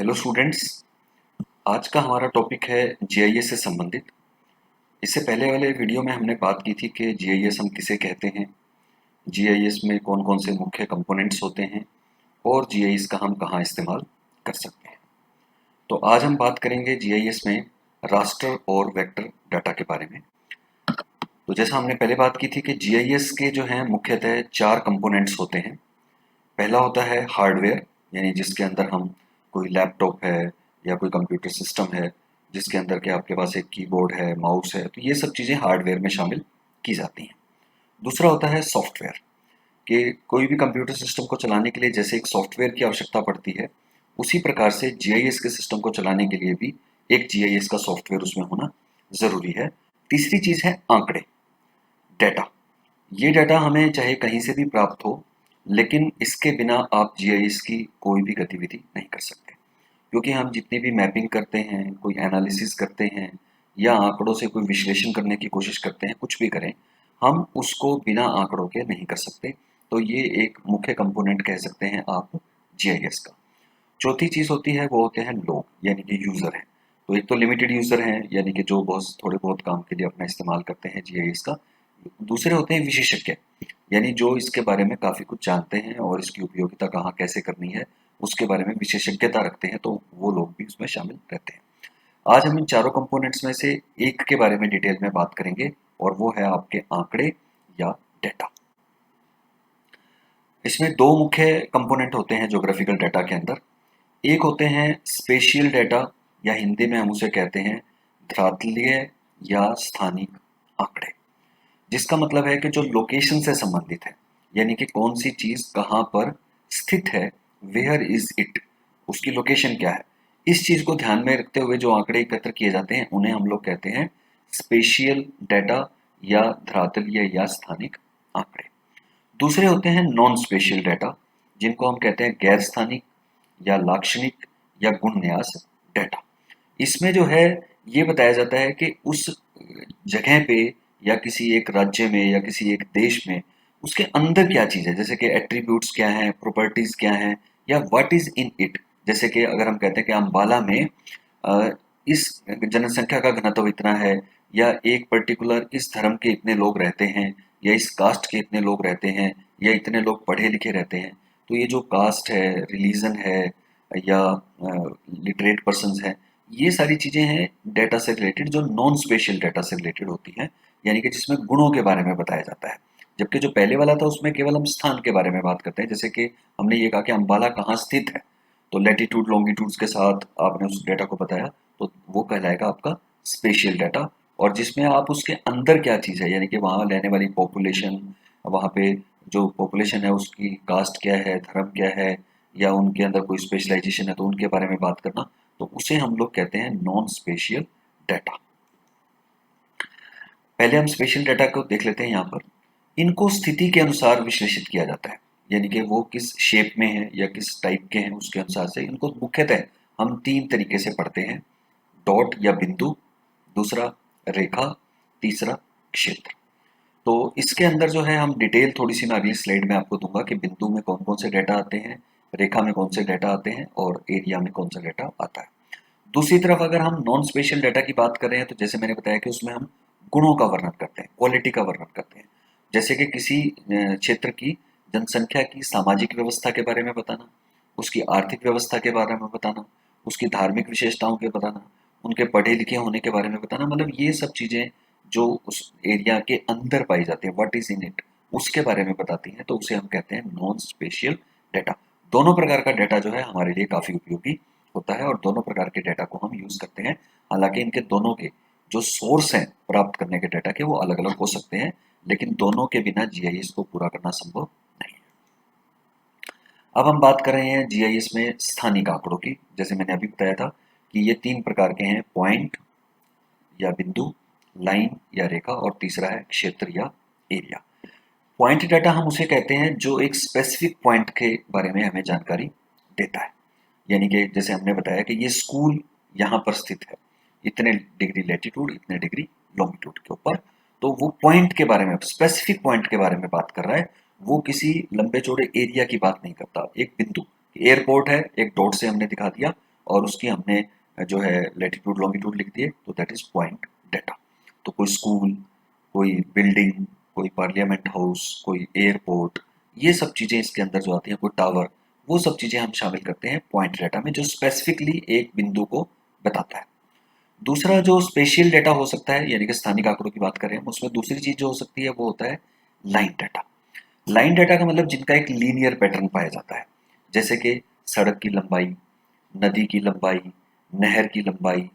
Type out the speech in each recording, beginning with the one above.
Hello students. आज का हमारा टॉपिक है जीआईएस से संबंधित। इससे पहले वाले वीडियो में हमने बात की थी कि जीआईएस हम किसे कहते हैं, जीआईएस में कौन कौन से मुख्य कंपोनेंट्स होते हैं और जीआईएस का हम कहाँ इस्तेमाल कर सकते हैं। तो आज हम बात करेंगे जीआईएस में रास्टर और वेक्टर डाटा के बारे में। तो जैसा हमने पहले बात की थी कि जीआईएस के जो हैं मुख्यतः 4 कंपोनेंट्स होते हैं। पहला होता है हार्डवेयर, यानी जिसके अंदर हम कोई लैपटॉप है या कोई कंप्यूटर सिस्टम है जिसके अंदर के आपके पास एक कीबोर्ड है, माउस है, तो ये सब चीज़ें हार्डवेयर में शामिल की जाती हैं। दूसरा होता है सॉफ्टवेयर, कि कोई भी कंप्यूटर सिस्टम को चलाने के लिए जैसे एक सॉफ्टवेयर की आवश्यकता पड़ती है, उसी प्रकार से जीआईएस के सिस्टम को चलाने के लिए भी एक जीआईएस का सॉफ्टवेयर उसमें होना ज़रूरी है। तीसरी चीज़ है आंकड़े, डेटा। ये डाटा हमें चाहे कहीं से भी प्राप्त हो, लेकिन इसके बिना आप जीआईएस की कोई भी गतिविधि नहीं कर सकते, क्योंकि हम जितनी भी मैपिंग करते हैं, कोई एनालिसिस करते हैं या आंकड़ों से कोई विश्लेषण करने की कोशिश करते हैं, कुछ भी करें, हम उसको बिना आंकड़ों के नहीं कर सकते। तो ये एक मुख्य कंपोनेंट कह सकते हैं आप जीआईएस का। चौथी चीज़ होती है वो होते हैं लोग, यानी कि यूज़र हैं। तो एक तो लिमिटेड यूज़र हैं, यानी कि जो बहुत थोड़े बहुत काम के लिए अपना इस्तेमाल करते हैं जीआईएस का। दूसरे होते हैं विशेषज्ञ, यानी जो इसके बारे में काफ़ी कुछ जानते हैं और इसकी उपयोगिता कहाँ कैसे करनी है उसके बारे में विशेषज्ञता रखते हैं, तो वो लोग भी उसमें शामिल रहते हैं। आज हम इन चारों कंपोनेंट्स में से एक के बारे में डिटेल में बात करेंगे और वो है आपके आंकड़े या डेटा। इसमें दो मुख्य कंपोनेंट होते हैं ज्योग्राफिकल डाटा के अंदर। एक होते हैं स्पेशियल डाटा, या हिंदी में हम उसे कहते हैं धरातलीय या स्थानिक आंकड़े, जिसका मतलब है कि जो लोकेशन से संबंधित है, यानी कि कौन सी चीज कहाँ पर स्थित है, वेयर इज इट, उसकी लोकेशन क्या है, इस चीज को ध्यान में रखते हुए जो आंकड़े एकत्र किए जाते हैं उन्हें हम लोग कहते हैं स्पेशियल डाटा या धरातलीय या स्थानिक आंकड़े। दूसरे होते हैं नॉन स्पेशियल डाटा, जिनको हम कहते हैं गैर स्थानिक या लाक्षणिक या गुण न्यास डाटा। इसमें जो है ये बताया जाता है कि उस जगह पे या किसी एक राज्य में या किसी एक देश में उसके अंदर क्या चीज़ है, जैसे कि एट्रीब्यूट्स क्या हैं, प्रॉपर्टीज क्या हैं, या व्हाट इज इन इट। जैसे कि अगर हम कहते हैं कि अम्बाला में अ, इस जनसंख्या का घनत्व इतना है, या एक पर्टिकुलर इस धर्म के इतने लोग रहते हैं, या इस कास्ट के इतने लोग रहते हैं, या इतने लोग पढ़े लिखे रहते हैं, तो ये जो कास्ट है, रिलीजन है, या लिटरेट पर्सन है, ये सारी चीज़ें हैं डेटा से रिलेटेड, जो नॉन स्पेशियल डेटा से रिलेटेड होती हैं, यानी कि जिसमें गुणों के बारे में बताया जाता है। जबकि जो पहले वाला था उसमें केवल हम स्थान के बारे में बात करते हैं, जैसे कि हमने ये कहा कि अम्बाला कहाँ स्थित है, तो लैटिट्यूड लॉन्गिट्यूड्स के साथ आपने उस डेटा को बताया, तो वो कहलाएगा आपका स्पेशियल डाटा। और जिसमें आप उसके अंदर क्या चीज़ है, यानी कि वहाँ रहने वाली पॉपुलेशन, वहाँ पे जो पॉपुलेशन है उसकी कास्ट क्या है, धर्म क्या है, या उनके अंदर कोई स्पेशलाइजेशन है तो उनके बारे में बात करना, तो उसे हम लोग कहते हैं नॉन स्पेशियल डाटा। पहले हम स्पेशियल डाटा को देख लेते हैं। यहाँ पर इनको स्थिति के अनुसार विश्लेषित किया जाता है, यानी कि वो किस शेप में है या किस टाइप के हैं उसके अनुसार से इनको मुख्यतः हम 3 तरीके से पढ़ते हैं। डॉट या बिंदु, दूसरा रेखा, तीसरा क्षेत्र। तो इसके अंदर जो है हम डिटेल थोड़ी सी मैं अगली स्लाइड में आपको दूंगा कि बिंदु में कौन कौन से डाटा आते हैं, रेखा में कौन से डाटा आते हैं और एरिया में कौन सा डाटा आता है। दूसरी तरफ अगर हम नॉन स्पेशियल डाटा की बात कर रहे हैं, तो जैसे मैंने बताया कि उसमें हम गुणों का वर्णन करते हैं, क्वालिटी का वर्णन करते हैं। जैसे कि किसी क्षेत्र की जनसंख्या की सामाजिक व्यवस्था के बारे में बताना, उसकी आर्थिक व्यवस्था के बारे में बताना, उसकी धार्मिक विशेषताओं के बताना, उनके पढ़े लिखे होने के बारे में बताना, मतलब ये सब चीज़ें जो उस एरिया के अंदर पाई जाती है, व्हाट इज इन इट, उसके बारे में बताती हैं, तो उसे हम कहते हैं नॉन स्पेशियल डाटा। दोनों प्रकार का डाटा जो है हमारे लिए काफ़ी उपयोगी होता है और दोनों प्रकार के डाटा को हम यूज़ करते हैं। हालांकि इनके दोनों के जो सोर्स हैं प्राप्त करने के डाटा के वो अलग अलग हो सकते हैं, लेकिन दोनों के बिना जीआईएस को पूरा करना संभव नहीं है। अब हम बात कर रहे हैं जीआईएस में स्थानिक आंकड़ों की। जैसे मैंने अभी बताया था कि ये 3 प्रकार के हैं, पॉइंट या बिंदु, लाइन या रेखा, और तीसरा है क्षेत्र या एरिया। पॉइंट डाटा हम उसे कहते हैं जो एक स्पेसिफिक पॉइंट के बारे में हमें जानकारी देता है, यानी कि जैसे हमने बताया कि ये स्कूल यहाँ पर स्थित है, इतने डिग्री लैटिट्यूड, इतने डिग्री लॉन्गिट्यूड के ऊपर, तो वो पॉइंट के बारे में, स्पेसिफिक पॉइंट के बारे में बात कर रहा है। वो किसी लंबे चौड़े एरिया की बात नहीं करता। एक बिंदु, एयरपोर्ट है, एक डॉट से हमने दिखा दिया, और उसकी हमने जो है लैटिट्यूड लॉन्गिट्यूड लिख दिए, तो दैट इज पॉइंट डाटा। तो कोई स्कूल, कोई बिल्डिंग, कोई पार्लियामेंट हाउस, कोई एयरपोर्ट, ये सब चीज़ें इसके अंदर जो आती हैं, कोई टावर, वो सब चीज़ें हम शामिल करते हैं पॉइंट डाटा में, जो स्पेसिफिकली एक बिंदु को बताता है। दूसरा जो स्पेशियल डाटा हो सकता है, यानी कि स्थानिक आंकड़ों की बात करें हम, उसमें दूसरी चीज़ जो हो सकती है वो होता है लाइन डाटा। लाइन डाटा का मतलब जिनका एक लीनियर पैटर्न पाया जाता है, जैसे कि सड़क की लंबाई, नदी की लंबाई, नहर की लंबाई,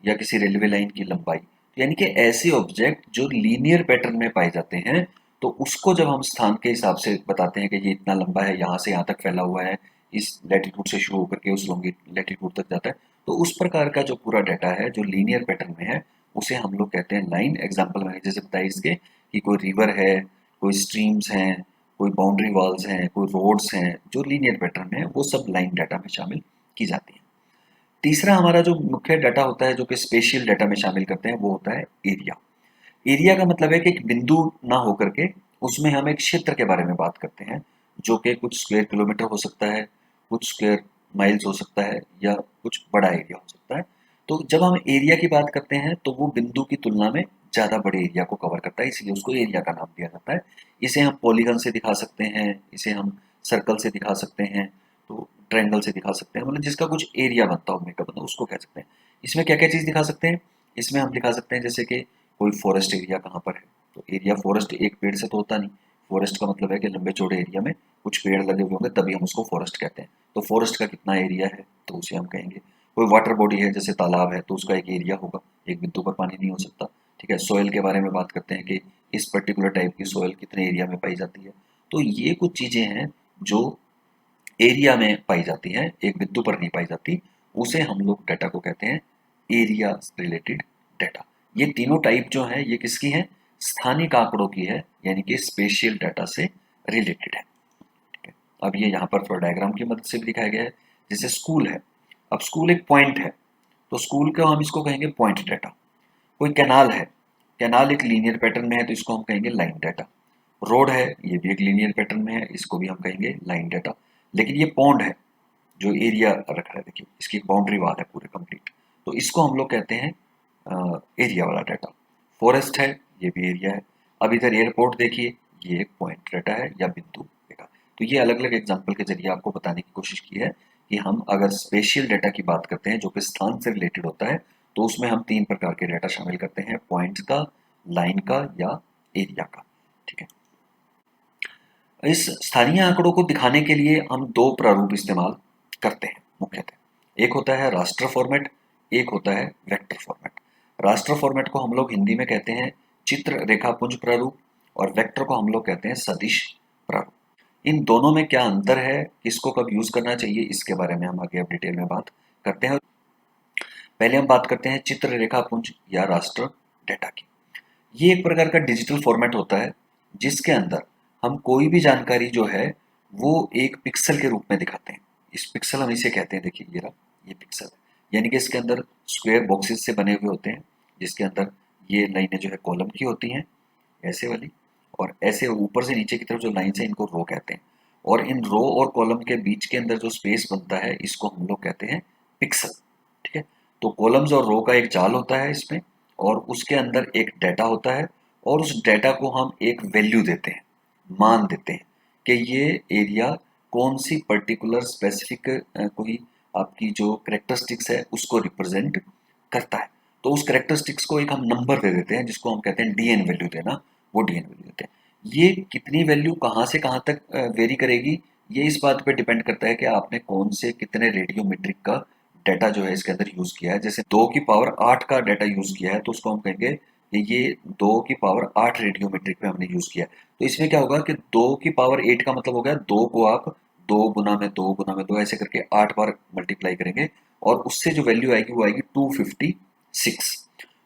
या किसी रेलवे लाइन की लंबाई। यानी कि ऐसे ऑब्जेक्ट जो लीनियर पैटर्न में पाए जाते हैं, तो उसको जब हम स्थान के हिसाब से बताते हैं कि ये इतना लंबा है, यहाँ से यहाँ तक फैला हुआ है, इस लैटिट्यूड से शुरू होकर के उस लैटिट्यूड तक जाता है, तो उस प्रकार का जो पूरा डाटा है जो लीनियर पैटर्न में है, उसे हम लोग कहते हैं लाइन। एग्जाम्पल मैंने जैसे बताया इसके कि कोई रिवर है, कोई स्ट्रीम्स हैं, कोई बाउंड्री वॉल्स हैं, कोई रोड्स हैं, जो लीनियर पैटर्न में है, वो सब लाइन डाटा में शामिल की जाती है। तीसरा हमारा जो मुख्य डाटा होता है जो कि स्पेशियल डाटा में शामिल करते हैं, वो होता है एरिया। एरिया का मतलब है कि एक बिंदु ना होकर के उसमें हम एक क्षेत्र के बारे में बात करते हैं, जो कि कुछ स्क्वायर किलोमीटर हो सकता है, कुछ स्क्वायर माइल्स हो सकता है, या कुछ बड़ा एरिया हो सकता है। तो जब हम एरिया की बात करते हैं तो वो बिंदु की तुलना में ज़्यादा बड़े एरिया को कवर करता है, इसलिए उसको एरिया का नाम दिया जाता है। इसे हम पॉलीगन से दिखा सकते हैं, इसे हम सर्कल से दिखा सकते हैं, तो ट्रायंगल से दिखा सकते हैं, मतलब जिसका कुछ एरिया बनता हो मेकअप बनता हो, उसको कह सकते हैं। इसमें क्या क्या चीज़ दिखा सकते हैं? इसमें हम दिखा सकते हैं जैसे कि कोई फॉरेस्ट एरिया कहाँ पर है, तो एरिया फॉरेस्ट एक पेड़ से तो होता नहीं। फॉरेस्ट का मतलब है कि लंबे चौड़े एरिया में कुछ पेड़ लगे हुए होंगे, तभी हम उसको फॉरेस्ट कहते हैं। तो फॉरेस्ट का कितना एरिया है, तो उसे हम कहेंगे। कोई वाटर बॉडी है जैसे तालाब है, तो उसका एक एरिया होगा, एक बिंदु पर पानी नहीं हो सकता। ठीक है, सॉइल के बारे में बात करते हैं कि इस पर्टिकुलर टाइप की सॉइल कितने एरिया में पाई जाती है। तो ये कुछ चीज़ें हैं जो एरिया में पाई जाती हैं, एक बिंदु पर नहीं पाई जाती, उसे हम लोग डाटा को कहते हैं एरिया रिलेटेड डाटा। ये तीनों टाइप जो है ये किसकी है? स्थानिक आंकड़ों की है, यानी कि स्पेशियल डाटा से रिलेटेड है। ठीक है, अब ये यहाँ पर थोड़ा डायग्राम की मदद से भी दिखाया गया है। जैसे स्कूल है, अब स्कूल एक पॉइंट है, तो स्कूल का हम इसको कहेंगे पॉइंट डाटा। कोई कैनाल है, कैनाल एक लीनियर पैटर्न में है, तो इसको हम कहेंगे लाइन डाटा। रोड है, ये भी एक लीनियर पैटर्न में है, इसको भी हम कहेंगे लाइन डाटा। लेकिन ये पॉन्ड है, जो एरिया रखा है, देखिए इसकी बाउंड्री वाल है पूरे कंप्लीट, तो इसको हम लोग कहते हैं एरिया वाला डाटा। फॉरेस्ट है, ये भी एरिया है। अब इधर एयरपोर्ट देखिए, ये एक पॉइंट डाटा है या बिंदु डाटा। तो ये अलग अलग एग्जाम्पल के जरिए आपको बताने की कोशिश की है कि हम अगर स्पेशियल डाटा की बात करते हैं जो कि स्थान से रिलेटेड होता है, तो उसमें हम तीन प्रकार के डाटा शामिल करते हैं, पॉइंट्स का, लाइन का या एरिया का। ठीक है, इस स्थानीय आंकड़ों को दिखाने के लिए हम दो प्रारूप इस्तेमाल करते हैं मुख्यतः। एक होता है राष्ट्र फॉर्मेट, एक होता है वेक्टर फॉर्मेट। राष्ट्र फॉर्मेट को हम लोग हिंदी में कहते हैं चित्र रेखापुंज प्रारूप, और वेक्टर को हम लोग कहते हैं सदिश प्रारूप। इन दोनों में क्या अंतर है, किसको कब यूज करना चाहिए, इसके बारे में हम आगे अब डिटेल में बात करते हैं। पहले हम बात करते हैं चित्र रेखापुंज या राष्ट्र डेटा की। ये एक प्रकार का डिजिटल फॉर्मेट होता है जिसके अंदर हम कोई भी जानकारी जो है वो एक पिक्सल के रूप में दिखाते हैं। इस पिक्सल हम इसे कहते हैं, देखिए ये रहा, ये पिक्सल है, यानी कि इसके अंदर स्क्वायर बॉक्सेस से बने हुए होते हैं, जिसके अंदर ये लाइनें जो है कॉलम की होती हैं, ऐसे वाली, और ऐसे ऊपर से नीचे की तरफ जो लाइन है इनको रो कहते हैं। और इन रो और कॉलम के बीच के अंदर जो स्पेस बनता है इसको हम लोग कहते हैं पिक्सल। ठीक है, तो कॉलम्स और रो का एक जाल होता है इसमें, और उसके अंदर एक डाटा होता है, और उस डाटा को हम एक वैल्यू देते हैं, मान देते हैं कि ये एरिया कौन सी पर्टिकुलर स्पेसिफिक कोई आपकी जो करेक्टरिस्टिक्स है उसको रिप्रेजेंट करता है। तो उस करेक्टरिस्टिक्स को एक हम नंबर दे देते हैं, जिसको हम कहते हैं डीएन वैल्यू देना, वो डीएन वैल्यू देते हैं। ये कितनी वैल्यू कहाँ से कहाँ तक वेरी करेगी, ये इस बात पे डिपेंड करता है कि आपने कौन से कितने रेडियोमेट्रिक का डाटा जो है इसके अंदर यूज किया है। जैसे 2 की पावर 8 का डाटा यूज किया है, तो उसको हम कहेंगे कि ये 2 की पावर 8 रेडियोमेट्रिक पे हमने यूज किया है। तो इसमें क्या होगा कि 2 की पावर 8 का मतलब हो गया 2 को आप 2 गुना में 2 गुना में 2 ऐसे करके 8 बार मल्टीप्लाई करेंगे, और उससे जो वैल्यू आएगी वो आएगी 256।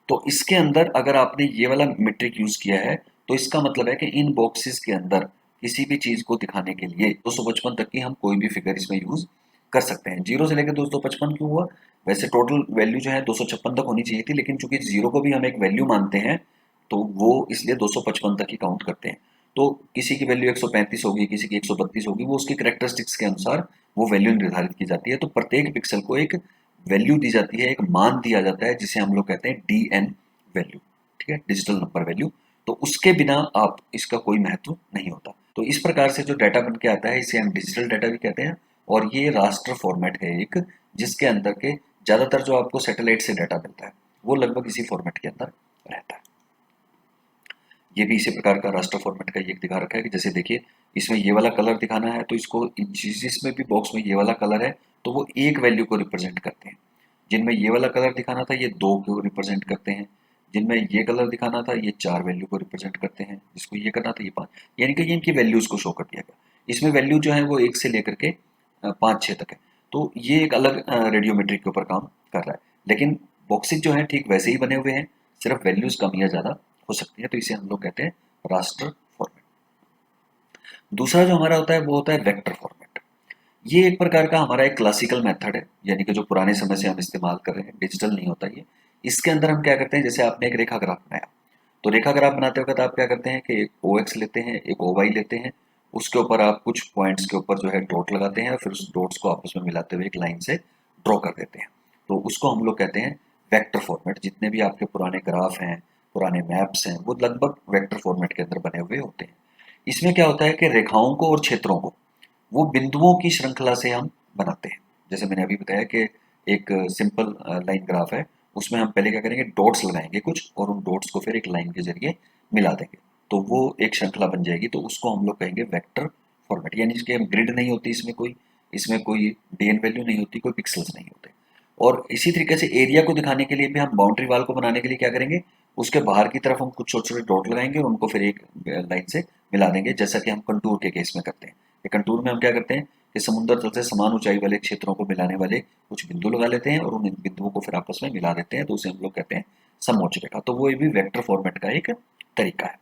तो इसके अंदर अगर आपने ये वाला मीट्रिक यूज किया है, तो इसका मतलब है कि इन बॉक्सेस के अंदर किसी भी चीज को दिखाने के लिए 255 तक की हम कोई भी फिगर इसमें यूज कर सकते हैं। 0 से लेकर 255 क्यों हुआ? वैसे टोटल वैल्यू जो है 256 तक होनी चाहिए थी, लेकिन चूंकि 0 को भी हम एक वैल्यू मानते हैं, तो वो इसलिए 255 तक ही काउंट करते हैं। तो किसी की वैल्यू 135 होगी, किसी की 132 होगी, वो उसकी करेक्टरिस्टिक्स के अनुसार वो वैल्यू निर्धारित की जाती है। तो प्रत्येक पिक्सल को एक वैल्यू दी जाती है, एक मान दिया जाता है जिसे हम लोग कहते हैं DN वैल्यू, ठीक है, डिजिटल नंबर वैल्यू। तो उसके बिना आप इसका कोई महत्व नहीं होता। तो इस प्रकार से जो डाटा बन के आता है इसे हम डिजिटल डाटा भी कहते हैं। और ये रास्टर फॉर्मेट है एक, जिसके अंदर के ज़्यादातर जो आपको सैटेलाइट से डाटा मिलता है वो लगभग इसी फॉर्मेट के अंदर रहता है। ये भी इसी प्रकार का रास्टर फॉर्मेट का ये दिखा रखा है कि जैसे देखिए इसमें ये वाला कलर दिखाना है तो इसको जिसमें भी बॉक्स में ये वाला कलर है तो वो एक वैल्यू को रिप्रेजेंट करते हैं। जिनमें ये वाला कलर दिखाना था ये दो को रिप्रेजेंट करते हैं। जिनमें ये कलर दिखाना था ये चार वैल्यू को रिप्रेजेंट करते हैं। जिसको ये करना था ये पाँच, यानी कि ये इनकी वैल्यूज को शो कर दिया गया। इसमें वैल्यू जो है वो एक से लेकर के पाँच छः तक है। तो ये एक अलग रेडियोमेट्रिक के ऊपर काम कर रहा है। लेकिन बॉक्सेज जो है ठीक वैसे ही बने हुए हैं, सिर्फ वैल्यूज कम या ज़्यादा हो सकती है। तो इसे हम लोग कहते हैं रास्टर फॉर्मेट। दूसरा जो हमारा होता है वो होता है वेक्टर फॉर्मेट। ये एक प्रकार का हमारा एक क्लासिकल मेथड है, यानी कि जो पुराने समय से हम इस्तेमाल कर रहे हैं, डिजिटल नहीं होता ये। इसके अंदर हम क्या करते हैं, जैसे आपने एक रेखा ग्राफ बनाया तो रेखा ग्राफ बनाते वक्त आप क्या करते हैं कि एक OX लेते हैं, एक OY लेते हैं, उसके ऊपर आप कुछ पॉइंट्स के ऊपर जो है डॉट लगाते हैं और फिर उस डॉट्स को आपस में मिलाते हुए एक लाइन से ड्रॉ कर देते हैं। तो उसको हम लोग कहते हैं वेक्टर फॉर्मेट। जितने भी आपके पुराने ग्राफ हैं, पुराने मैप्स हैं, वो लगभग वेक्टर फॉर्मेट के अंदर बने हुए होते हैं। इसमें क्या होता है कि रेखाओं को और क्षेत्रों को वो बिंदुओं की श्रृंखला से हम बनाते हैं। जैसे मैंने अभी बताया कि एक सिंपल लाइन ग्राफ है, उसमें हम पहले क्या करेंगे, डॉट्स लगाएंगे कुछ और उन डॉट्स को फिर एक लाइन के जरिए मिला देंगे तो वो एक श्रृंखला बन जाएगी। तो उसको हम लोग कहेंगे वेक्टर फॉर्मेट। यानी कि हम ग्रिड नहीं होती इसमें कोई DN वैल्यू नहीं होती, कोई पिक्सल्स नहीं होते। और इसी तरीके से एरिया को दिखाने के लिए भी हम बाउंड्री वाल को बनाने के लिए क्या करेंगे, उसके बाहर की तरफ हम कुछ छोटे छोटे डॉट लगाएंगे और उनको फिर एक लाइन से मिला देंगे, जैसा कि हम कंटूर के केस में करते हैं। ये कंटूर में हम क्या करते हैं कि समुद्र तल से समान ऊंचाई वाले क्षेत्रों को मिलाने वाले कुछ बिंदु लगा लेते हैं और उन बिंदुओं को फिर आपस में मिला देते हैं, तो उसे हम लोग कहते हैं समोच्च रेखा। तो वो भी वेक्टर फॉर्मेट का एक तरीका है।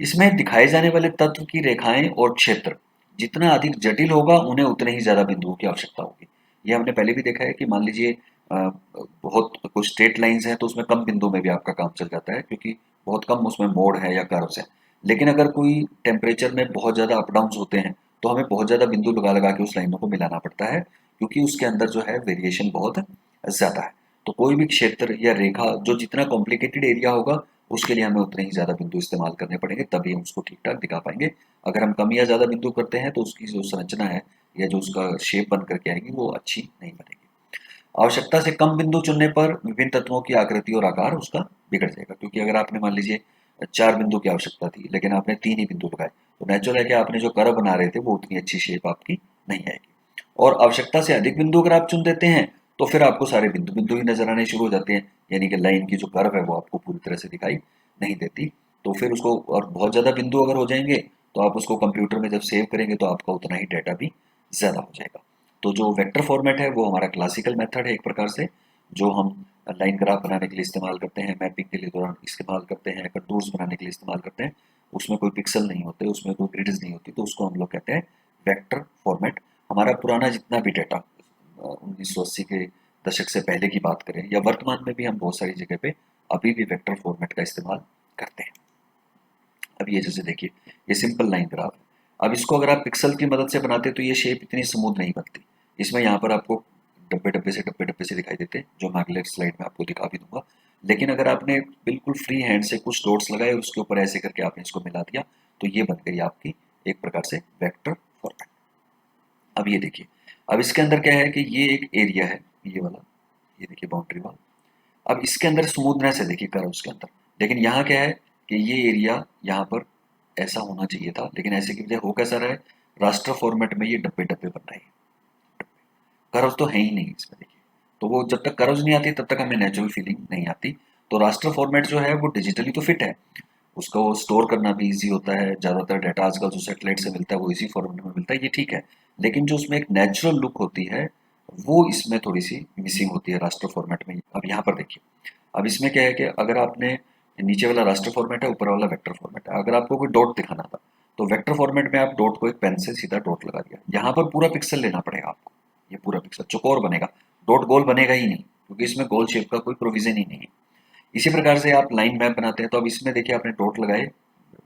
इसमें दिखाए जाने वाले तत्व की रेखाएं और क्षेत्र जितना अधिक जटिल होगा उन्हें उतने ही ज्यादा बिंदुओं की आवश्यकता होगी। ये हमने पहले भी देखा है कि मान लीजिए बहुत कुछ स्ट्रेट लाइंस हैं तो उसमें कम बिंदु में भी आपका काम चल जाता है, क्योंकि बहुत कम उसमें मोड़ है या कर्व्स है। लेकिन अगर कोई टेम्परेचर में बहुत ज़्यादा अप डाउन होते हैं तो हमें बहुत ज़्यादा बिंदु लगा लगा के उस लाइनों को मिलाना पड़ता है, क्योंकि उसके अंदर जो है वेरिएशन बहुत ज़्यादा है। तो कोई भी क्षेत्र या रेखा जो जितना कॉम्प्लिकेटेड एरिया होगा उसके लिए हमें उतने ही ज़्यादा बिंदु इस्तेमाल करने पड़ेंगे, तभी हम उसको ठीक ठाक दिखा पाएंगे। अगर हम कम या ज़्यादा बिंदु करते हैं तो उसकी जो संरचना है या जो उसका शेप बन करके आएगी वो अच्छी नहीं बनेगी। आवश्यकता से कम बिंदु चुनने पर विभिन्न तत्वों की आकृति और आकार उसका बिगड़ जाएगा, क्योंकि अगर आपने मान लीजिए चार बिंदु की आवश्यकता थी लेकिन आपने तीन ही बिंदु लगाए तो नेचुरल है कि आपने जो कर्व बना रहे थे वो उतनी अच्छी शेप आपकी नहीं आएगी। और आवश्यकता से अधिक बिंदु अगर आप चुन देते हैं तो फिर आपको सारे बिंदु बिंदु ही नजर आने शुरू हो जाते हैं, यानी कि लाइन की जो कर्व है वो आपको पूरी तरह से दिखाई नहीं देती। तो फिर उसको, और बहुत ज़्यादा बिंदु अगर हो जाएंगे तो आप उसको कंप्यूटर में जब सेव करेंगे तो आपका उतना ही डाटा भी ज़्यादा हो जाएगा। तो जो वेक्टर फॉर्मेट है वो हमारा क्लासिकल मेथड है एक प्रकार से, जो हम लाइन ग्राफ बनाने के लिए इस्तेमाल करते हैं, मैपिंग के लिए दौरान इस्तेमाल करते हैं, कंटूर्स बनाने के लिए इस्तेमाल करते हैं। उसमें कोई पिक्सल नहीं होते, उसमें कोई ग्रिड्स नहीं होती, तो उसको हम लोग कहते हैं वेक्टर फॉर्मेट। हमारा पुराना जितना भी डाटा 1980 के दशक से पहले की बात करें या वर्तमान में भी हम बहुत सारी जगह पे अभी भी वेक्टर फॉर्मेट का इस्तेमाल करते हैं। अब ये जैसे देखिए ये सिंपल लाइन ग्राफ है। अब इसको अगर आप पिक्सल की मदद से बनाते तो ये शेप इतनी स्मूथ नहीं बनती। इसमें यहाँ पर आपको डब्बे डब्बे से दिखाई देते हैं, जो मैं अगले स्लाइड में आपको दिखा भी दूंगा। लेकिन अगर आपने बिल्कुल फ्री हैंड से कुछ डॉट्स लगाए और उसके ऊपर ऐसे करके आपने इसको मिला दिया तो ये बन गई आपकी एक प्रकार से वेक्टर फॉर्मेट। अब ये देखिए, अब इसके अंदर क्या है कि ये एक एरिया है, ये वाला, ये देखिए बाउंड्री वाल। अब इसके अंदर स्मूथनेस है, देखिए कर्व्स के अंदर। लेकिन यहाँ क्या है कि ये एरिया यहाँ पर ऐसा होना चाहिए था, लेकिन ऐसे की वजह हो कैसा रहा है, रास्टर फॉर्मेट में ये डब्बे डब्बे बन रहे हैं। कर्व तो है ही नहीं इसमें, देखिए। तो वो जब तक कर्व्स नहीं आती तब तक हमें नेचुरल फीलिंग नहीं आती। तो रास्टर फॉर्मेट जो है वो डिजिटली तो फिट है, उसको स्टोर करना भी इजी होता है। ज़्यादातर डाटा आजकल जो सेटेलाइट से मिलता है वो इसी फॉर्मेट में मिलता है, ये ठीक है। लेकिन जो उसमें एक नेचुरल लुक होती है वो इसमें थोड़ी सी मिसिंग होती है रास्टर फॉर्मेट में। अब यहाँ पर देखिए, अब इसमें क्या है कि अगर आपने नीचे वाला रास्टर फॉर्मेट है, ऊपर वाला वेक्टर फॉर्मेट है, अगर आपको कोई डॉट दिखाना था तो वेक्टर फॉर्मेट में आप डॉट को एक पेन से सीधा डॉट लगा दिया। यहाँ पर पूरा पिक्सल लेना पड़ेगा आपको, ये पूरा पिक्सल चौकोर बनेगा, डॉट गोल बनेगा ही नहीं, क्योंकि इसमें गोल शेप का कोई प्रोविजन ही नहीं है। इसी प्रकार से आप लाइन मैप बनाते हैं, तो अब इसमें देखिए आपने डॉट लगाए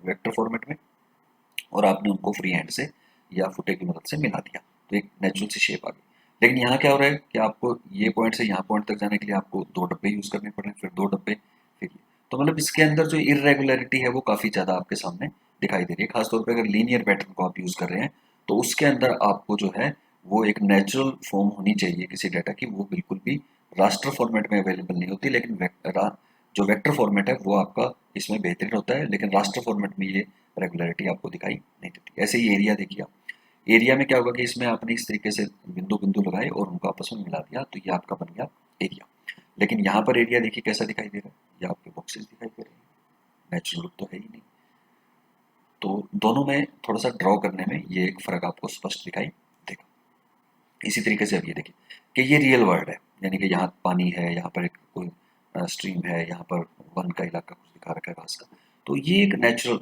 वेक्टर फॉर्मेट में और आपने उनको फ्री हैंड से या फुटे की मदद से मिला दिया, तो एक नेचुरल सी शेप आ गई। लेकिन यहाँ क्या हो रहा है कि आपको ये पॉइंट से यहाँ पॉइंट तक जाने के लिए आपको 2 डब्बे यूज़ करने पड़ रहे हैं, फिर 2 डब्बे, फिर ये। तो मतलब इसके अंदर जो इर्रेगुलरिटी है वो काफ़ी ज़्यादा आपके सामने दिखाई दे रही है। खास तौर पे अगर लीनियर पैटर्न को आप यूज़ कर रहे हैं, तो उसके अंदर आपको जो है वो एक नेचुरल फॉर्म होनी चाहिए किसी डाटा की, वो बिल्कुल भी रास्टर फॉर्मेट में अवेलेबल नहीं होती। लेकिन जो वेक्टर फॉर्मेट है वो आपका इसमें बेहतरीन होता है, लेकिन रास्टर फॉर्मेट में ये रेगुलरिटी आपको दिखाई नहीं देती। ऐसे ही एरिया देखिए आप, एरिया में क्या होगा कि इसमें आपने इस तरीके से बिंदु बिंदु लगाए और उनको आपस में मिला दिया, तो ये आपका बन गया एरिया। लेकिन यहाँ पर एरिया देखिए कैसा दिखाई दे रहा है, ये आपके बॉक्सेस दिखाई दे रहे हैं, नेचुरल लुक तो है ही नहीं। तो दोनों में थोड़ा सा ड्रॉ करने में ये एक फर्क आपको स्पष्ट दिखाई देगा। इसी तरीके से अब ये देखिए कि ये रियल वर्ल्ड है, यानी कि यहाँ पानी है, यहाँ पर एक कोई स्ट्रीम है, यहाँ पर वन का इलाका कुछ दिखा रखा है घास का, तो ये एक नेचुरल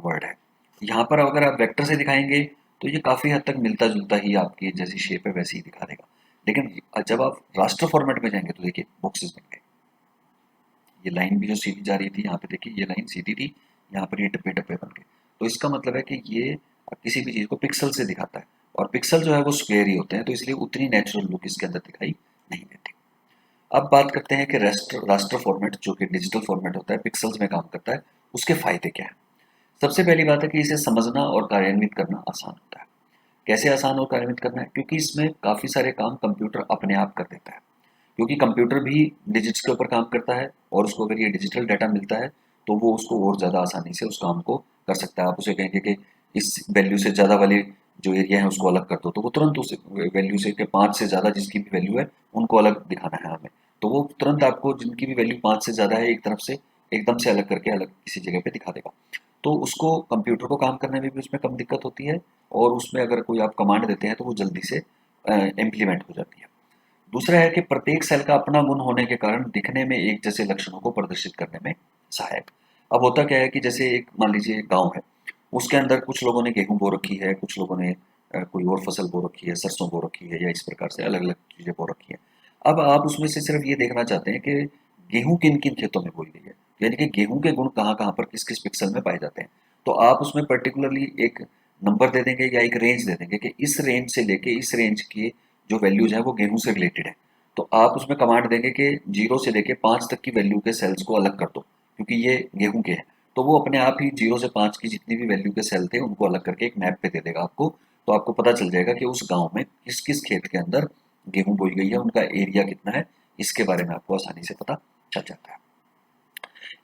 वर्ल्ड है। यहाँ पर अगर आप वेक्टर से दिखाएंगे तो ये काफ़ी हद तक मिलता जुलता ही आपकी जैसी शेप है वैसे ही दिखा देगा। लेकिन जब आप रास्टर फॉर्मेट में जाएंगे तो देखिए बॉक्सेस बन गए, ये लाइन भी जो सीधी जा रही थी यहाँ पे देखिए ये लाइन सीधी थी, यहाँ पर ये डब्बे डब्बे बन गए। तो इसका मतलब है कि ये किसी भी चीज़ को पिक्सल से दिखाता है, और पिक्सल जो है वो स्क्वायर ही होते हैं, तो इसलिए उतनी नेचुरल लुक इसके अंदर दिखाई नहीं देती। अब बात करते हैं कि रास्टर फॉर्मेट जो कि डिजिटल फॉर्मेट होता है, पिक्सल्स में काम करता है, उसके फायदे क्या है। सबसे पहली बात है कि इसे समझना और कार्यान्वित करना आसान होता है। कैसे आसान और कार्यान्वित करना है, क्योंकि इसमें काफ़ी सारे काम कंप्यूटर अपने आप कर देता है, क्योंकि कंप्यूटर भी डिजिट्स के ऊपर काम करता है, और उसको अगर ये डिजिटल डाटा मिलता है तो वो उसको और ज़्यादा आसानी से उस काम को कर सकता है। आप उसे कहेंगे कि इस वैल्यू से ज़्यादा वाली जो एरिया है उसको अलग कर दो, तो वो तुरंत उस वैल्यू से, कि 5 से ज़्यादा जिसकी भी वैल्यू है उनको अलग दिखाना है हमें, तो वो तुरंत आपको जिनकी भी वैल्यू 5 से ज़्यादा है एक तरफ से एकदम से अलग करके अलग किसी जगह पे दिखा देगा। तो उसको कंप्यूटर को काम करने में भी उसमें कम दिक्कत होती है, और उसमें अगर कोई आप कमांड देते हैं तो वो जल्दी से इम्प्लीमेंट हो जाती है। दूसरा है कि प्रत्येक सेल का अपना गुण होने के कारण दिखने में एक जैसे लक्षणों को प्रदर्शित करने में सहायक। अब होता क्या है कि जैसे एक मान लीजिए एक गांव है, उसके अंदर कुछ लोगों ने गेहूं बो रखी है, कुछ लोगों ने कोई और फसल बो रखी है, सरसों बो रखी है, या इस प्रकार से अलग अलग चीजें बो रखी है। अब आप उसमें से सिर्फ ये देखना चाहते हैं कि गेहूं किन किन खेतों में बोई गई है, यानी कि गेहूं के गुण कहाँ कहाँ पर किस किस पिक्सल में पाए जाते हैं। तो आप उसमें पर्टिकुलरली एक नंबर दे देंगे या एक रेंज दे देंगे कि इस रेंज से लेके इस रेंज की जो वैल्यूज हैं वो गेहूं से रिलेटेड है। तो आप उसमें कमांड देंगे कि 0 से लेके 5 तक की वैल्यू के सेल्स को अलग कर दो, क्योंकि ये गेहूं के हैं। तो वो अपने आप ही 0 से 5 की जितनी भी वैल्यू के सेल थे उनको अलग करके एक मैप पे दे देगा आपको। तो आपको पता चल जाएगा कि उस गांव में किस किस खेत के अंदर गेहूं बोई गई है, उनका एरिया कितना है, इसके बारे में आपको आसानी से पता चल जाता है।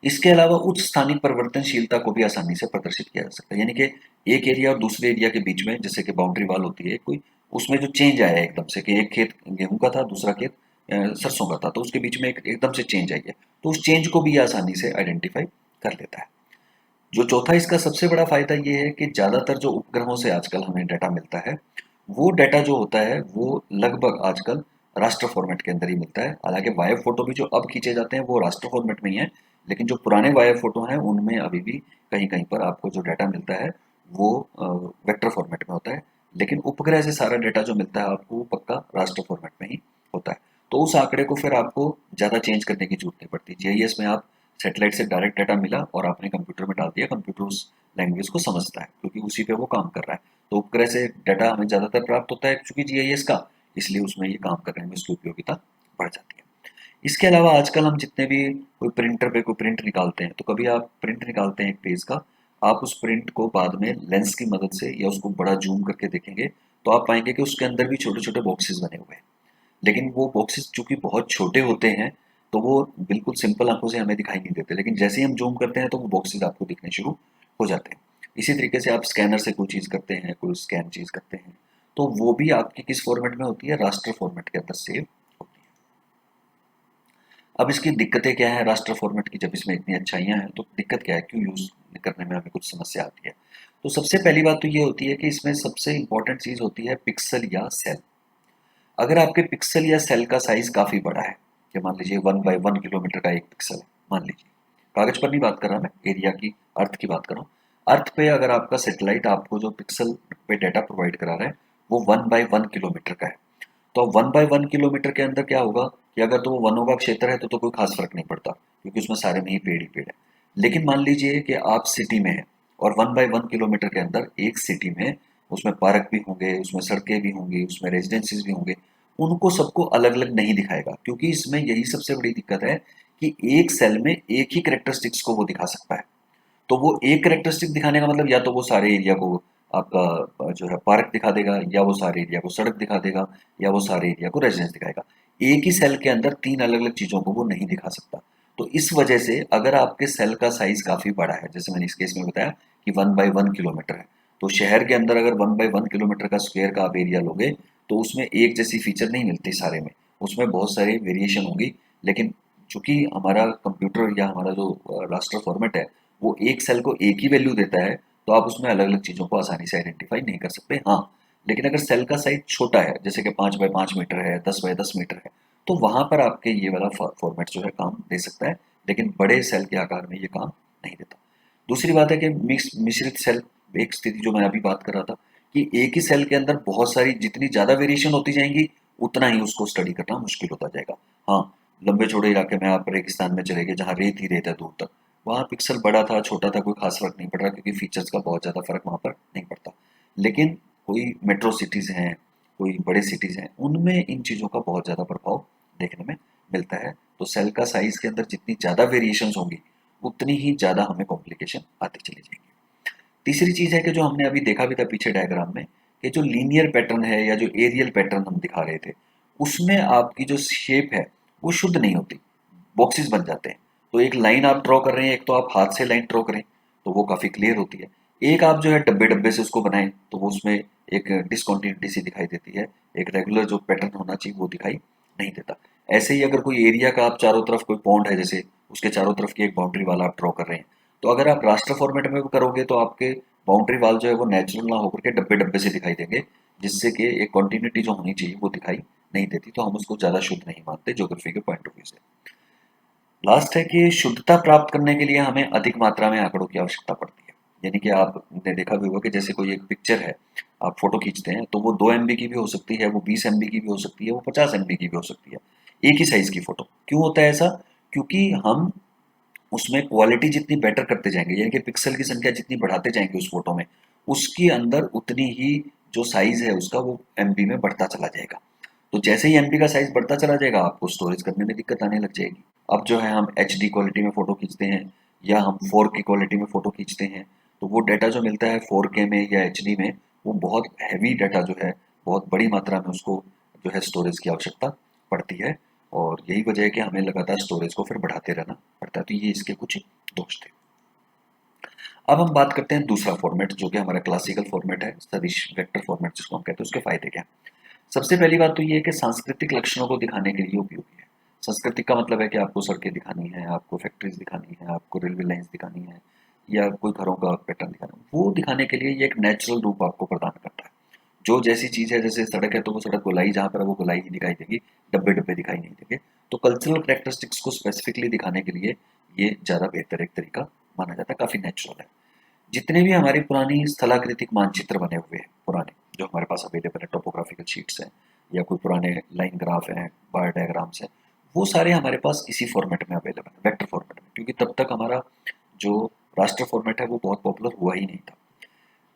इसके अलावा उच्च स्थानिक परिवर्तनशीलता को भी आसानी से प्रदर्शित किया जा सकता है, यानी कि एक एरिया और दूसरे एरिया के बीच में जैसे कि बाउंड्री वॉल होती है कोई, उसमें जो चेंज आया है एकदम से कि एक खेत गेहूं का था, दूसरा खेत सरसों का था, तो उसके बीच में एकदम से चेंज आई है, तो उस चेंज को भी आसानी से आइडेंटिफाई कर लेता है। जो चौथा इसका सबसे बड़ा फायदा ये है कि ज्यादातर जो उपग्रहों से आजकल हमें डाटा मिलता है, वो डाटा जो होता है वो लगभग आजकल रास्टर फॉर्मेट के अंदर ही मिलता है। हालांकि वाइव फोटो भी जो अब खींचे जाते हैं वो रास्टर फॉर्मेट में ही है, लेकिन जो पुराने वाइव फोटो हैं उनमें अभी भी कहीं कहीं पर आपको जो डाटा मिलता है वो वेक्टर फॉर्मेट में होता है। लेकिन उपग्रह से सारा डाटा जो मिलता है आपको वो पक्का रास्टर फॉर्मेट में ही होता है। तो उस आंकड़े को फिर आपको ज़्यादा चेंज करने की जरूरत नहीं पड़ती। जीआईएस में आप सैटेलाइट से डायरेक्ट डाटा मिला और आपने कंप्यूटर में डाल दिया, कंप्यूटर उस लैंग्वेज को समझता है क्योंकि उसी पे वो काम कर रहा है। तो उपग्रह से डाटा हमें ज़्यादातर प्राप्त होता है चूंकि जीआईएस का, इसलिए उसमें ये काम करने में इसकी उपयोगिता बढ़ जाती है। इसके अलावा आजकल हम जितने भी कोई प्रिंटर पे कोई प्रिंट निकालते हैं, तो कभी आप प्रिंट निकालते हैं एक पेज का, आप उस प्रिंट को बाद में लेंस की मदद से या उसको बड़ा जूम करके देखेंगे तो आप पाएंगे कि उसके अंदर भी छोटे छोटे बॉक्सेस बने हुए हैं। लेकिन वो बॉक्सेस चूंकि बहुत छोटे होते हैं तो वो बिल्कुल सिंपल आंखों से हमें दिखाई नहीं देते, लेकिन जैसे ही हम जूम करते हैं तो वो बॉक्सेस आपको दिखने शुरू हो जाते हैं। इसी तरीके से आप स्कैनर से कोई चीज़ करते हैं, कोई स्कैन चीज़ करते हैं, तो वो भी आपकी किस फॉर्मेट में होती है, रास्टर फॉर्मेट के अंदर सेव होती है। अब इसकी दिक्कतें क्या है रास्टर फॉर्मेट की, जब इसमें इतनी अच्छाइयाँ हैं तो दिक्कत क्या है, क्यों यूज़ करने में हमें कुछ समस्या आती है। तो सबसे पहली बात तो ये होती है कि इसमें सबसे इंपॉर्टेंट चीज़ होती है पिक्सल या सेल। अगर आपके पिक्सल या सेल का साइज काफी बड़ा है, कि मान लीजिए 1 बाय 1 किलोमीटर का एक पिक्सल है, मान लीजिए, कागज पर नहीं बात कर रहा मैं, एरिया की, अर्थ की बात कर रहा हूँ। अर्थ पे अगर आपका सैटेलाइट आपको जो पिक्सल पे डाटा प्रोवाइड करा रहा है वो 1 बाय 1 किलोमीटर का है, तो 1 बाय 1 किलोमीटर के अंदर क्या होगा कि अगर तो वो वनों का क्षेत्र है तो कोई खास फर्क नहीं पड़ता क्योंकि उसमें सारे में ही पेड़ ही पेड़ है। लेकिन मान लीजिए कि आप सिटी में हैं और 1 बाय 1 किलोमीटर के अंदर एक सिटी में उसमें पार्क भी होंगे, उसमें सड़कें भी होंगी, उसमें रेजिडेंसीज भी होंगे, उनको सबको अलग अलग नहीं दिखाएगा, क्योंकि इसमें यही सबसे बड़ी दिक्कत है कि एक सेल में एक ही करेक्टरिस्टिक्स को वो दिखा सकता है। तो वो एक करेक्टरिस्टिक दिखाने का मतलब या तो वो सारे एरिया को आपका जो है पार्क दिखा देगा, या वो सारे एरिया को सड़क दिखा देगा, या वो सारे एरिया को रेजिडेंस दिखाएगा। एक ही सेल के अंदर तीन अलग अलग चीजों को वो नहीं दिखा सकता। तो इस वजह से अगर आपके सेल का साइज काफी बड़ा है, जैसे मैंने इस केस में बताया कि 1/1 किलोमीटर है, तो शहर के अंदर अगर 1/1 किलोमीटर का स्क्वायर का आप एरिया लोगे तो उसमें एक जैसी फीचर नहीं मिलती सारे में, उसमें बहुत सारी वेरिएशन होगी। लेकिन चूंकि हमारा कंप्यूटर या हमारा जो रास्टर फॉर्मेट है वो एक सेल को एक ही वैल्यू देता है, तो आप उसमें अलग अलग चीज़ों को आसानी से आइडेंटिफाई नहीं कर सकते। हाँ, लेकिन अगर सेल का साइज छोटा है, जैसे कि 5/5 मीटर है, 10/10 मीटर है, तो वहां पर आपके ये वाला फॉर्मेट जो है काम दे सकता है, लेकिन बड़े सेल के आकार में ये काम नहीं देता। दूसरी बात है कि मिश्रित सेल, एक स्थिति जो मैं अभी बात कर रहा था कि एक ही सेल के अंदर बहुत सारी जितनी ज़्यादा वेरिएशन होती जाएंगी उतना ही उसको स्टडी करना मुश्किल होता जाएगा। हाँ, लंबे चौड़े इलाके में आप रेगिस्तान में चले गए जहाँ रेत ही रेत है दूर तक, वहाँ पिक्सल बड़ा था छोटा था कोई खास फर्क नहीं पड़ रहा, क्योंकि फीचर्स का बहुत ज़्यादा फर्क वहाँ पर नहीं पड़ता। लेकिन कोई मेट्रो सिटीज़ हैं, कोई बड़े सिटीज़ हैं, उनमें इन चीज़ों का बहुत ज़्यादा प्रभाव देखने में मिलता है। तो सेल का साइज के अंदर जितनी ज़्यादा वेरिएशंस होंगी उतनी ही ज़्यादा हमें कॉम्प्लिकेशन आती चली जाएगी। तीसरी चीज़ है कि जो हमने अभी देखा भी था पीछे डायग्राम में, कि जो लीनियर पैटर्न है या जो एरियल पैटर्न हम दिखा रहे थे, उसमें आपकी जो शेप है वो शुद्ध नहीं होती, बॉक्सेस बन जाते हैं। तो एक लाइन आप ड्रॉ कर रहे हैं, एक तो आप हाथ से लाइन ड्रॉ करें तो वो काफ़ी क्लियर होती है, एक आप जो है डब्बे डब्बे से उसको बनाएं तो वो उसमें एक डिसकॉन्टिन्यूटी सी दिखाई देती है, एक रेगुलर जो पैटर्न होना चाहिए वो दिखाई नहीं देता। ऐसे ही अगर कोई एरिया का आप चारों तरफ कोई पॉन्ड है जैसे, उसके चारों तरफ की एक बाउंड्री वाला आप ड्रॉ कर रहे हैं, तो अगर आप रास्टर फॉर्मेट में करोगे तो आपके बाउंड्री वाल जो है वो नेचुरल ना होकर के डब्बे डब्बे से दिखाई देंगे, जिससे कि एक कंटिन्यूटी जो होनी चाहिए वो दिखाई नहीं देती, तो हम उसको ज़्यादा शुद्ध नहीं मानते ज्योग्राफी के पॉइंट ऑफ व्यू से। लास्ट है कि शुद्धता प्राप्त करने के लिए हमें अधिक मात्रा में आंकड़ों की आवश्यकता पड़ती है। यानी कि आपने देखा भी होगा कि जैसे कोई एक पिक्चर है, आप फोटो खींचते हैं तो वो 2 MB की भी हो सकती है, वो 20 MB की भी हो सकती है, वो 50 MB की भी हो सकती है, एक ही साइज की फोटो। क्यों होता है ऐसा? क्योंकि हम उसमें क्वालिटी जितनी बेटर करते जाएंगे, यानी कि पिक्सल की संख्या जितनी बढ़ाते जाएंगे उस फोटो में, उसके अंदर उतनी ही जो साइज है उसका वो एमबी में बढ़ता चला जाएगा। तो जैसे ही एमबी का साइज बढ़ता चला जाएगा आपको स्टोरेज करने में दिक्कत आने लग जाएगी। अब जो है हम एच क्वालिटी में फ़ोटो खींचते हैं या हम 4K क्वालिटी में फ़ोटो खींचते हैं, तो वो डाटा जो मिलता है 4K में या एचडी में, वो बहुत हैवी डाटा जो है, बहुत बड़ी मात्रा में उसको जो है स्टोरेज की आवश्यकता पड़ती है, और यही वजह है कि हमें लगातार स्टोरेज को फिर बढ़ाते रहना पड़ता है। तो ये इसके कुछ दोष थे। अब हम बात करते हैं दूसरा फॉर्मेट जो कि हमारा क्लासिकल फॉर्मेट है, सदिश वेक्टर फॉर्मेट जिसको हम कहते हैं, उसके फायदे क्या हैं। सबसे पहली बात तो ये है कि सांस्कृतिक लक्षणों को दिखाने के लिए उपयोगी है। सांस्कृतिक का मतलब है कि आपको सड़कें दिखानी है, आपको फैक्ट्रीज दिखानी है, आपको रेलवे लाइन्स दिखानी है, या कोई घरों का पैटर्न दिखाना है, वो दिखाने के लिए ये एक नेचुरल रूप आपको प्रदान करता है। जो जैसी चीज़ है, जैसे सड़क है तो वो सड़क गोलाई जहाँ पर है वो गोलाई ही दिखाई देगी, डब्बे डब्बे दिखाई नहीं देंगे। तो कल्चरल कैरेक्टरिस्टिक्स को स्पेसिफिकली दिखाने के लिए ये ज़्यादा बेहतर एक तरीका माना जाता है, काफ़ी नेचुरल है। जितने भी हमारी पुरानी स्थलाकृतिक मानचित्र बने हुए हैं, पुराने जो हमारे पास अवेलेबल है, टोपोग्राफिकल शीट्स हैं या कोई पुराने लाइन ग्राफ हैं, बार डायग्राम्स हैं, वो सारे हमारे पास इसी फॉर्मेट में अवेलेबल है, वेक्टर फॉर्मेट में, क्योंकि तब तक हमारा जो रास्टर फॉर्मेट है वो बहुत पॉपुलर हुआ ही नहीं था।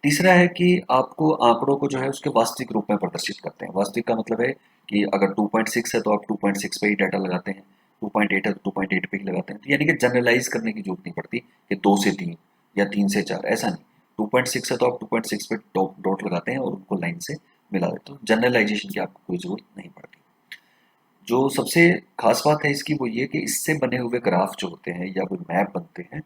तीसरा है कि आपको आंकड़ों को जो है उसके वास्तविक रूप में प्रदर्शित करते हैं। वास्तविक का मतलब है कि अगर 2.6 है तो आप 2.6 पे ही डाटा लगाते हैं, 2.8 है तो 2.8 पे ही लगाते हैं। तो यानी कि जनरलाइज करने की जरूरत नहीं पड़ती कि 2 से 3 या 3 से 4, ऐसा नहीं। 2.6 है तो आप 2.6 पे डॉट लगाते हैं और उनको लाइन से मिला देते हो। जनरलाइजेशन की आपको कोई जरूरत नहीं पड़ती। जो सबसे खास बात है इसकी वो ये कि इससे बने हुए ग्राफ जो होते हैं या कोई मैप बनते हैं,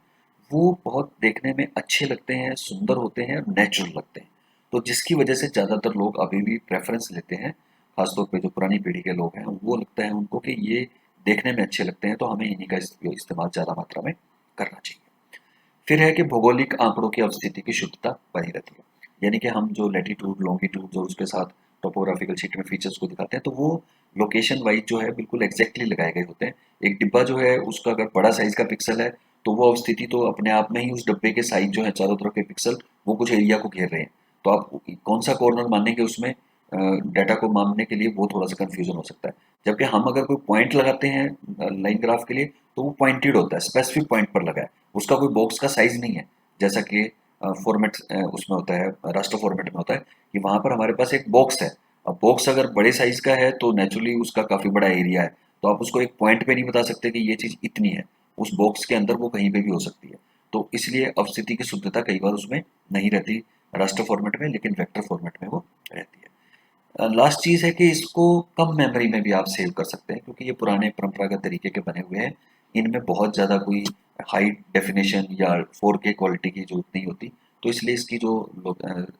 वो बहुत देखने में अच्छे लगते हैं, सुंदर होते हैं, नेचुरल लगते हैं। तो जिसकी वजह से ज़्यादातर लोग अभी भी प्रेफरेंस लेते हैं, खासतौर पे जो पुरानी पीढ़ी के लोग हैं, वो लगता है उनको कि ये देखने में अच्छे लगते हैं, तो हमें इन्हीं का इस्तेमाल ज़्यादा मात्रा में करना चाहिए। फिर है कि भौगोलिक आंकड़ों की अवस्थिति की शुद्धता बनी रहती है। यानी कि हम जो लैटीट्यूड लॉन्गिट्यूड और उसके साथ टोपोग्राफिकल शीट में फीचर्स को दिखाते हैं, तो वो लोकेशन वाइज जो है बिल्कुल एग्जैक्टली लगाए गए होते हैं। एक डिब्बा जो है उसका अगर बड़ा साइज का पिक्सल है तो वो अवस्थिति तो अपने आप में ही उस डब्बे के साइज जो है चारों तरफ के पिक्सल वो कुछ एरिया को घेर रहे हैं। तो आप कौन सा कॉर्नर मानेंगे उसमें डाटा को मापने के लिए, वो थोड़ा सा कंफ्यूजन हो सकता है। जबकि हम अगर कोई पॉइंट लगाते हैं लाइन ग्राफ के लिए तो वो पॉइंटेड होता है, स्पेसिफिक पॉइंट पर लगा है, उसका कोई बॉक्स का साइज नहीं है, जैसा कि फॉर्मेट उसमें होता है, रास्टर फॉर्मेट में होता है कि वहां पर हमारे पास एक बॉक्स है, अब बॉक्स अगर बड़े साइज का है तो नेचुरली उसका काफ़ी बड़ा एरिया है, तो आप उसको एक पॉइंट पे नहीं बता सकते कि ये चीज़ इतनी है। उस बॉक्स के अंदर वो कहीं पे भी हो सकती है। तो इसलिए अवस्थिति की शुद्धता कई बार उसमें नहीं रहती रास्टर फॉर्मेट में, लेकिन वेक्टर फॉर्मेट में वो रहती है। लास्ट चीज़ है कि इसको कम मेमोरी में भी आप सेव कर सकते हैं, क्योंकि ये पुराने परंपरागत तरीके के बने हुए हैं। इनमें बहुत ज़्यादा कोई हाई डेफिनेशन या 4K क्वालिटी की जरूरत नहीं होती, तो इसलिए इसकी जो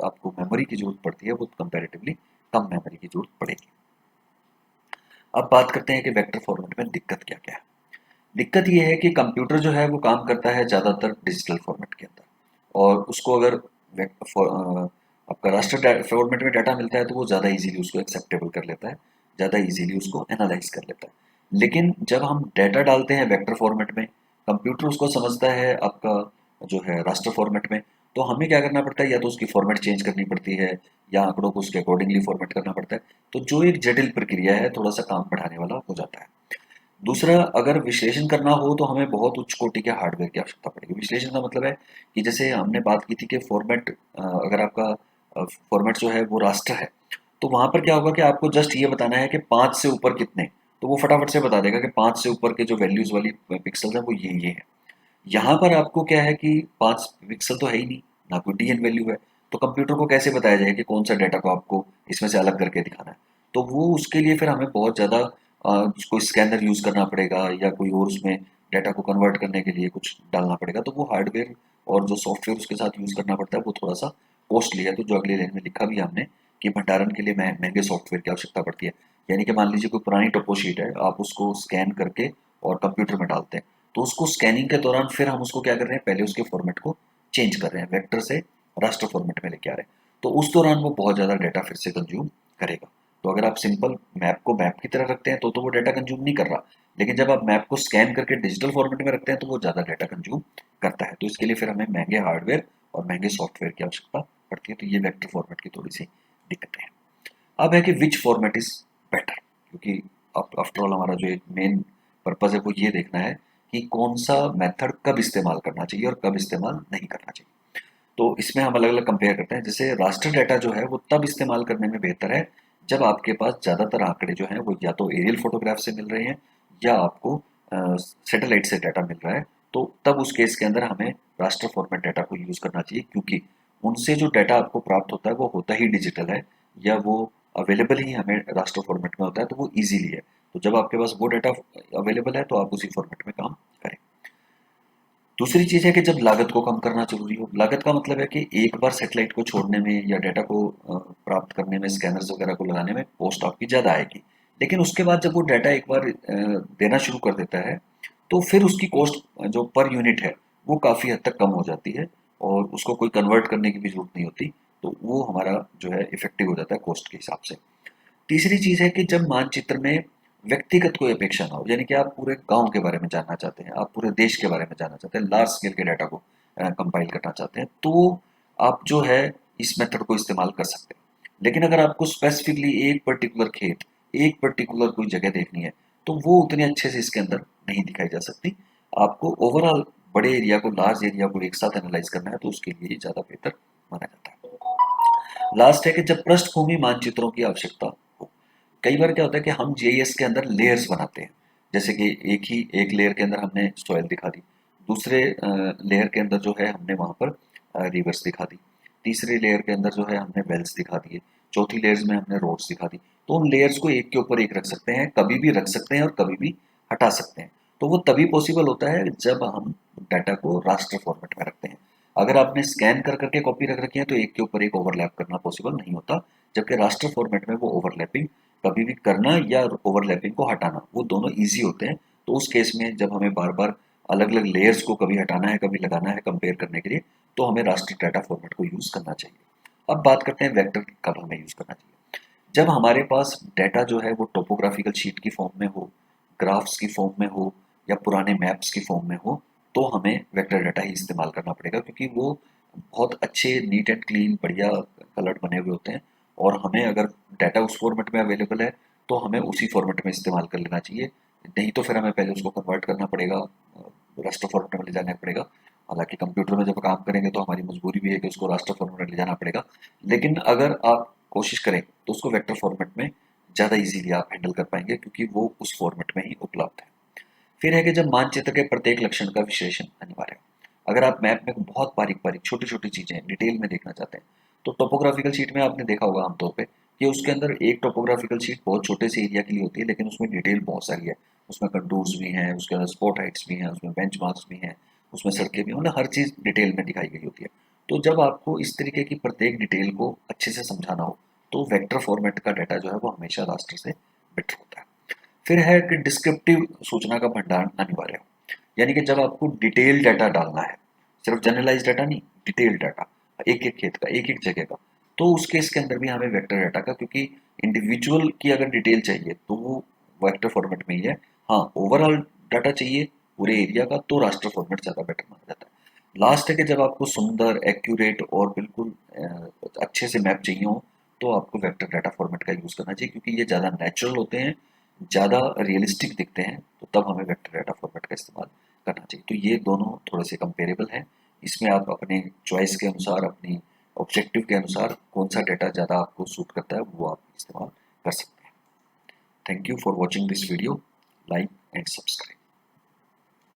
आपको मेमोरी की जरूरत पड़ती है वो कंपैरेटिवली कम मेमोरी की जरूरत पड़ेगी। अब बात करते हैं कि वेक्टर फॉर्मेट में दिक्कत क्या क्या है। दिक्कत ये है कि कंप्यूटर जो है वो काम करता है ज़्यादातर डिजिटल फॉर्मेट के अंदर, और उसको अगर आपका रास्टर फॉर्मेट में डाटा मिलता है तो वो ज़्यादा इजीली उसको एक्सेप्टेबल कर लेता है, ज़्यादा इजीली उसको एनालाइज कर लेता है। लेकिन जब हम डाटा डालते हैं वेक्टर फॉर्मेट में, कंप्यूटर उसको समझता है आपका जो है रास्टर फॉर्मेट में, तो हमें क्या करना पड़ता है, या तो उसकी फॉर्मेट चेंज करनी पड़ती है या आंकड़ों को उसके अकॉर्डिंगली फॉर्मेट करना पड़ता है। तो जो एक जटिल प्रक्रिया है, थोड़ा सा काम बढ़ाने वाला हो जाता है। दूसरा, अगर विश्लेषण करना हो तो हमें बहुत उच्च कोटि के हार्डवेयर की आवश्यकता पड़ेगी। विश्लेषण का मतलब है कि जैसे हमने बात की थी कि फॉर्मेट, अगर आपका फॉर्मेट जो है वो रास्टर है, तो वहां पर क्या होगा कि आपको जस्ट ये बताना है कि 5 से ऊपर कितने, तो वो फटाफट से बता देगा कि 5 से ऊपर के जो वैल्यूज वाली पिक्सल है वो ये है। यहाँ पर आपको क्या है कि 5 पिक्सल तो है ही नहीं, ना कोई डीएन वैल्यू है, तो कंप्यूटर को कैसे बताया जाए कि कौन सा डाटा को आपको इसमें से अलग करके दिखाना है। तो वो उसके लिए फिर हमें बहुत ज़्यादा कोई स्कैनर यूज़ करना पड़ेगा, या कोई और उसमें डाटा को कन्वर्ट करने के लिए कुछ डालना पड़ेगा। तो वो हार्डवेयर और जो सॉफ्टवेयर उसके साथ यूज़ करना पड़ता है वो थोड़ा सा कॉस्टली है। तो जो अगली लाइन में लिखा भी है हमने कि भंडारण के लिए महंगे सॉफ्टवेयर की आवश्यकता पड़ती है। यानी कि मान लीजिए कोई पुरानी टोपो शीट है, आप उसको स्कैन करके और कंप्यूटर में डालते हैं, तो उसको स्कैनिंग के दौरान फिर हम उसको क्या कर रहे हैं, पहले उसके फॉर्मेट को चेंज कर रहे हैं, वेक्टर से रास्टर फॉर्मेट में लेके आ रहे हैं। तो उस दौरान वो बहुत ज़्यादा डाटा फिर से कंज्यूम करेगा। तो अगर आप सिंपल मैप को मैप की तरह रखते हैं तो वो डाटा कंज्यूम नहीं कर रहा, लेकिन जब आप मैप को स्कैन करके डिजिटल फॉर्मेट में रखते हैं तो वो ज़्यादा डाटा कंज्यूम करता है। तो इसके लिए फिर हमें महंगे हार्डवेयर और महंगे सॉफ्टवेयर की आवश्यकता पड़ती है। तो ये वेक्टर फॉर्मेट की थोड़ी सी दिक्कतें हैं। अब है कि विच फॉर्मेट इज बेटर, क्योंकि आफ्टर ऑल हमारा जो एक मेन पर्पज है वो ये देखना है कि कौन सा मेथड कब इस्तेमाल करना चाहिए और कब इस्तेमाल नहीं करना चाहिए। तो इसमें हम अलग अलग कंपेयर करते हैं। जैसे रास्टर डाटा जो है वो तब इस्तेमाल करने में बेहतर है जब आपके पास ज़्यादातर आंकड़े जो हैं वो या तो एरियल फोटोग्राफ से मिल रहे हैं या आपको सैटेलाइट से डाटा मिल रहा है। तो तब उस केस के अंदर हमें रास्टर फॉर्मेट डाटा को यूज़ करना चाहिए, क्योंकि उनसे जो डाटा आपको प्राप्त होता है वो होता ही डिजिटल है, या वो अवेलेबल ही हमें रास्टर फॉर्मेट में होता है, तो वो ईजीली है। तो जब आपके पास वो डाटा अवेलेबल है तो आप उसी फॉर्मेट में काम करें। दूसरी चीज़ है कि जब लागत को कम करना जरूरी हो। लागत का मतलब है कि एक बार सैटेलाइट को छोड़ने में या डाटा को प्राप्त करने में, स्कैनर्स वगैरह को लगाने में कॉस्ट आपकी ज़्यादा आएगी, लेकिन उसके बाद जब वो डाटा एक बार देना शुरू कर देता है तो फिर उसकी कॉस्ट जो पर यूनिट है वो काफ़ी हद तक कम हो जाती है, और उसको कोई कन्वर्ट करने की भी जरूरत नहीं होती। तो वो हमारा जो है इफेक्टिव हो जाता है कॉस्ट के हिसाब से। तीसरी चीज़ है कि जब मानचित्र में व्यक्तिगत कोई अपेक्षा ना हो, यानी कि आप पूरे गांव के बारे में जानना चाहते हैं, आप पूरे देश के बारे में जानना चाहते हैं, लार्ज स्केल के डाटा को कंपाइल करना चाहते हैं, तो आप जो है इस मेथड को इस्तेमाल कर सकते हैं। लेकिन अगर आपको स्पेसिफिकली एक पर्टिकुलर खेत, एक पर्टिकुलर कोई जगह देखनी है, तो वो उतने अच्छे से इसके अंदर नहीं दिखाई जा सकती। आपको ओवरऑल बड़े एरिया को, लार्ज एरिया को एक साथ एनालाइज करना है, तो उसके लिए ज़्यादा बेहतर माना जाता है। लास्ट है कि जब पृष्ठभूमि मानचित्रों की आवश्यकता हो। कई बार क्या होता है कि हम जीआईएस के अंदर लेयर्स बनाते हैं। जैसे कि एक लेयर के अंदर हमने सॉइल दिखा दी, दूसरे लेयर के अंदर जो है हमने वहाँ पर रिवर्स दिखा दी, तीसरे लेयर के अंदर जो है हमने वेल्स दिखा दिए, चौथी लेयर्स में हमने रोड्स दिखा दी। तो उन लेयर्स को एक के ऊपर एक रख सकते हैं, कभी भी रख सकते हैं और कभी भी हटा सकते हैं। तो वो तभी पॉसिबल होता है जब हम डाटा को रास्टर फॉर्मेट में रखते हैं। अगर आपने स्कैन कर करके कॉपी रख रखी है तो एक के ऊपर एक ओवरलैप करना पॉसिबल नहीं होता, जबकि रास्टर फॉर्मेट में वो ओवरलैपिंग कभी भी करना या ओवरलैपिंग को हटाना वो दोनों ईजी होते हैं। तो उस केस में जब हमें बार बार अलग अलग लेयर्स को कभी हटाना है कभी लगाना है कंपेयर करने के लिए, तो हमें रास्टर डाटा फॉर्मेट को यूज़ करना चाहिए। अब बात करते हैं वेक्टर कब हमें यूज़ करना चाहिए। जब हमारे पास डाटा जो है वो टोपोग्राफिकल शीट की फॉर्म में हो, ग्राफ्स की फॉर्म में हो, या पुराने मैप्स की फॉर्म में हो, तो हमें वेक्टर डाटा ही इस्तेमाल करना पड़ेगा, क्योंकि वो बहुत अच्छे नीट एंड क्लीन बढ़िया कलर्ड बने हुए होते हैं। और हमें अगर डाटा उस फॉर्मेट में अवेलेबल है तो हमें उसी फॉर्मेट में इस्तेमाल कर लेना चाहिए। नहीं तो फिर हमें पहले उसको कन्वर्ट करना पड़ेगा, रास्टर फॉर्मेट में ले जाना पड़ेगा। हालांकि कंप्यूटर में जब काम करेंगे तो हमारी मजबूरी भी है कि उसको रास्टर फॉर्मेट में ले जाना पड़ेगा। लेकिन अगर आप कोशिश करें तो उसको वेक्टर फॉर्मेट में ज़्यादा इजीली आप हैंडल कर पाएंगे, क्योंकि वो उस फॉर्मेट में ही उपलब्ध है। फिर है कि जब मानचित्र के प्रत्येक लक्षण का विश्लेषण अनिवार्य हो, अगर आप मैप में बहुत बारीक बारीक छोटी छोटी चीज़ें डिटेल में देखना चाहते हैं, तो टोपोग्राफिकल शीट में आपने देखा होगा आमतौर पे कि उसके अंदर एक टोपोग्राफिकल शीट बहुत छोटे से एरिया के लिए होती है, लेकिन उसमें डिटेल बहुत सारी है। उसमें कंटूर्स भी हैं, उसके अंदर स्पॉट हाइट्स भी हैं, उसमें बेंच मार्क्स भी हैं, उसमें सड़कें भी हैं, मतलब हर चीज़ डिटेल में दिखाई गई होती है। तो जब आपको इस तरीके की प्रत्येक डिटेल को अच्छे से समझाना हो, तो वेक्टर फॉर्मेट का डाटा जो है वो हमेशा रास्टर से बेटर होता है। फिर है कि डिस्क्रिप्टिव सूचना का भंडारण अनिवार्य हो, यानी कि जब आपको डिटेल डाटा डालना है, सिर्फ जनरलाइज डाटा नहीं, डिटेल डाटा एक एक खेत का, एक एक जगह का, तो उस केस के अंदर भी हमें वेक्टर डाटा का, क्योंकि इंडिविजुअल की अगर डिटेल चाहिए तो वो वेक्टर फॉर्मेट में ही है। हाँ, ओवरऑल डाटा चाहिए पूरे एरिया का, तो रास्टर फॉर्मेट ज़्यादा बेटर माना जाता है। लास्ट है कि जब आपको सुंदर, एक्यूरेट और बिल्कुल अच्छे से मैप चाहिए हो, तो आपको वेक्टर डाटा फॉर्मेट का यूज़ करना चाहिए, क्योंकि ये ज़्यादा नेचुरल होते हैं, ज़्यादा रियलिस्टिक दिखते हैं, तो तब हमें वेक्टर डाटा फॉर्मेट का इस्तेमाल करना चाहिए। तो ये दोनों थोड़े से कंपेरेबल हैं। इसमें आप अपने चॉइस के अनुसार, अपनी ऑब्जेक्टिव के अनुसार कौन सा डाटा ज़्यादा आपको सूट करता है वो आप इस्तेमाल कर सकते हैं। Thank you for watching this video. Like and subscribe.